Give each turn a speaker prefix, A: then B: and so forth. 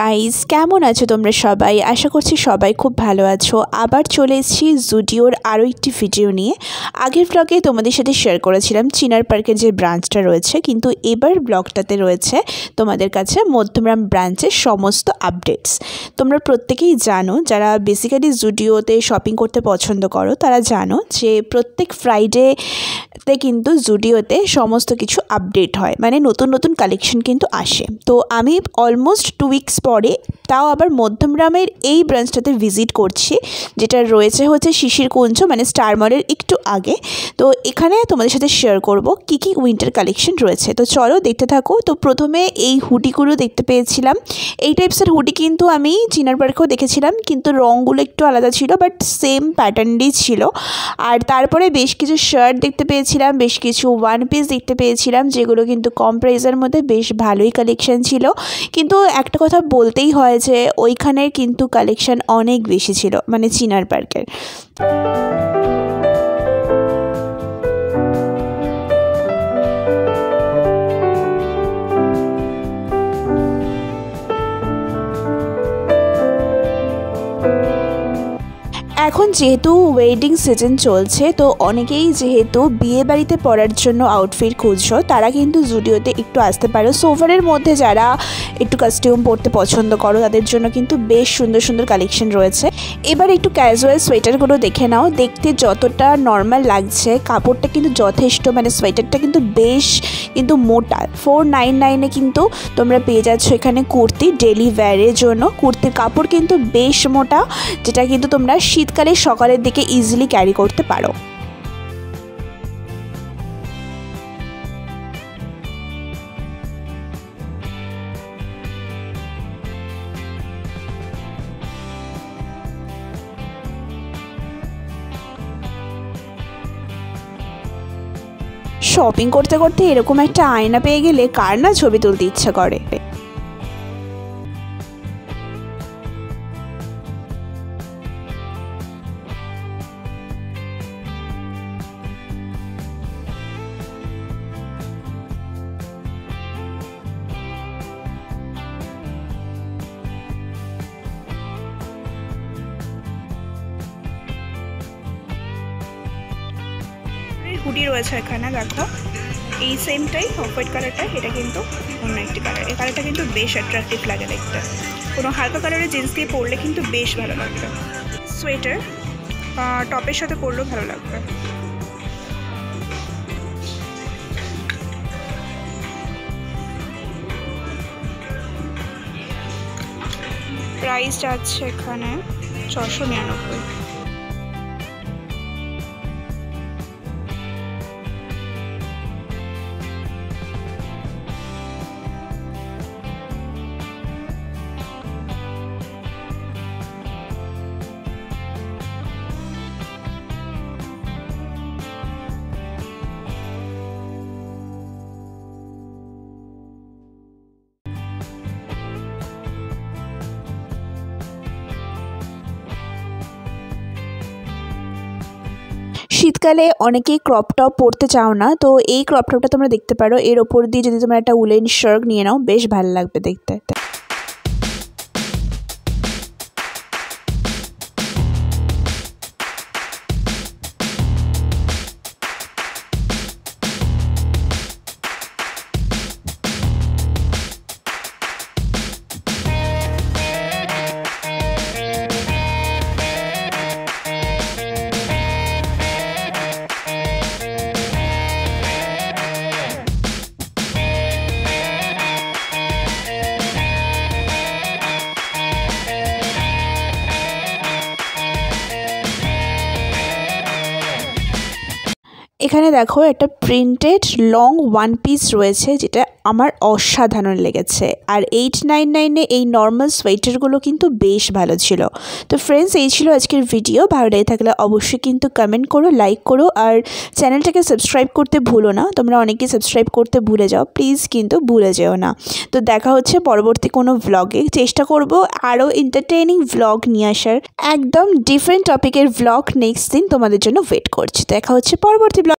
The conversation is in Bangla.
A: গাইস, কেমন আছো তোমরা সবাই? আশা করছি সবাই খুব ভালো আছো। আবার চলে এসেছি জুডিওর আরও একটি ভিডিও নিয়ে। আগের ব্লগে তোমাদের সাথে শেয়ার করেছিলাম চিনার পার্কের যে ব্রাঞ্চটা রয়েছে, কিন্তু এবার ব্লগটাতে রয়েছে তোমাদের কাছে মধ্যমগ্রাম ব্রাঞ্চের সমস্ত আপডেটস। তোমরা প্রত্যেকেই জানো, যারা বেসিক্যালি জুডিওতে শপিং করতে পছন্দ করো তারা জানো যে প্রত্যেক ফ্রাইডেতে কিন্তু জুডিওতে সমস্ত কিছু আপডেট হয়, মানে নতুন নতুন কালেকশন কিন্তু আসে। তো আমি অলমোস্ট 2 উইকস পরে তাও আবার মধ্যমগ্রামের এই ব্রাঞ্চটাতে ভিজিট করছি, যেটা রয়েছে হচ্ছে শিশিরকুঞ্জ, মানে স্টার মলের একটু আগে। তো এখানে তোমাদের সাথে শেয়ার করব কি কি উইন্টার কালেকশন রয়েছে। তো চলো দেখতে থাকো। তো প্রথমে এই হুডিগুলো দেখতে পেয়েছিলাম। এই টাইপসের হুডি কিন্তু আমি চিনার পার্কেও দেখেছিলাম, কিন্তু রঙগুলো একটু আলাদা ছিল, বাট সেম প্যাটার্নই ছিল। আর তারপরে বেশ কিছু শার্ট দেখতে পেয়েছিলাম, বেশ কিছু ওয়ান পিস দেখতে পেয়েছিলাম, যেগুলো কিন্তু কম প্রাইসের মধ্যে বেশ ভালোই কালেকশন ছিল। কিন্তু একটা কথা বলতেই হয় যে ওইখানের কিন্তু কালেকশন অনেক বেশি ছিল, মানে চিনার পার্কের। এখন যেহেতু ওয়েডিং সিজন চলছে, তো অনেকেই যেহেতু বিয়ে বাড়িতে পরার জন্য আউটফিট খুঁজছো, তারা কিন্তু জুডিওতে একটু আসতে পারো। সোফারের মধ্যে যারা একটু কাস্টিউম পরতে পছন্দ করো তাদের জন্য কিন্তু বেশ সুন্দর সুন্দর কালেকশন রয়েছে। এবার একটু ক্যাজুয়াল সোয়েটারগুলো দেখে নাও। দেখতে যতটা নর্মাল লাগছে, কাপড়টা কিন্তু যথেষ্ট, মানে সোয়েটারটা কিন্তু বেশ কিন্তু মোটা। 499-এ কিন্তু তোমরা পেয়ে যাচ্ছ এখানে কুর্তি ডেলি ওয়্যারের জন্য। কুর্তির কাপড় কিন্তু বেশ মোটা, যেটা কিন্তু তোমরা শীতকালে সকালের দিকে ইজিলি ক্যারি করতে পারো। শপিং করতে করতে এরকম একটা আয়না পেয়ে গেলে কার না ছবি তুলতে ইচ্ছা করে। হুডি রয়েছে এখানে, দেখো এই সেমটাই অফ হোয়াইট কালারটা, এটা কিন্তু অন্য একটি কালার। এই কালারটা কিন্তু বেশ অ্যাট্রাকটিভ লাগে দেখতে। কোনো হালকা কালারের জিন্স দিয়ে পরলে কিন্তু বেশ ভালো লাগবে। সোয়েটার টপের সাথে পরলেও ভালো লাগবে। প্রাইস যাচ্ছে এখানে 699। শীতকালে অনেকেই ক্রপ টপ পরতে চাও না, তো এই ক্রপ টপটা তোমরা দেখতে পারো। এর ওপর দিয়ে যদি তোমরা একটা উলেন শার্ট নিয়ে নাও, বেশ ভালো লাগবে দেখতে। এখানে দেখো একটা প্রিন্টেড লং ওয়ান পিস রয়েছে, যেটা আমার অসাধারণ লেগেছে। আর 899-এ এই নর্মাল সোয়েটারগুলো কিন্তু বেশ ভালো ছিল। তো ফ্রেন্ডস, এই ছিল আজকের ভিডিও। ভালো লেগে থাকলে অবশ্যই কিন্তু কমেন্ট করো, লাইক করো, আর চ্যানেলটাকে সাবস্ক্রাইব করতে ভুলো না। তোমরা অনেকেই সাবস্ক্রাইব করতে ভুলে যাও, প্লিজ কিন্তু ভুলে যেও না। তো দেখা হচ্ছে পরবর্তী কোনো ভ্লগে। চেষ্টা করব আরও এন্টারটেইনিং ভ্লগ নিয়ে আসার। একদম ডিফারেন্ট টপিকের ভ্লগ নেক্সট দিন তোমাদের জন্য ওয়েট করছি। দেখা হচ্ছে পরবর্তী ভ্লগ।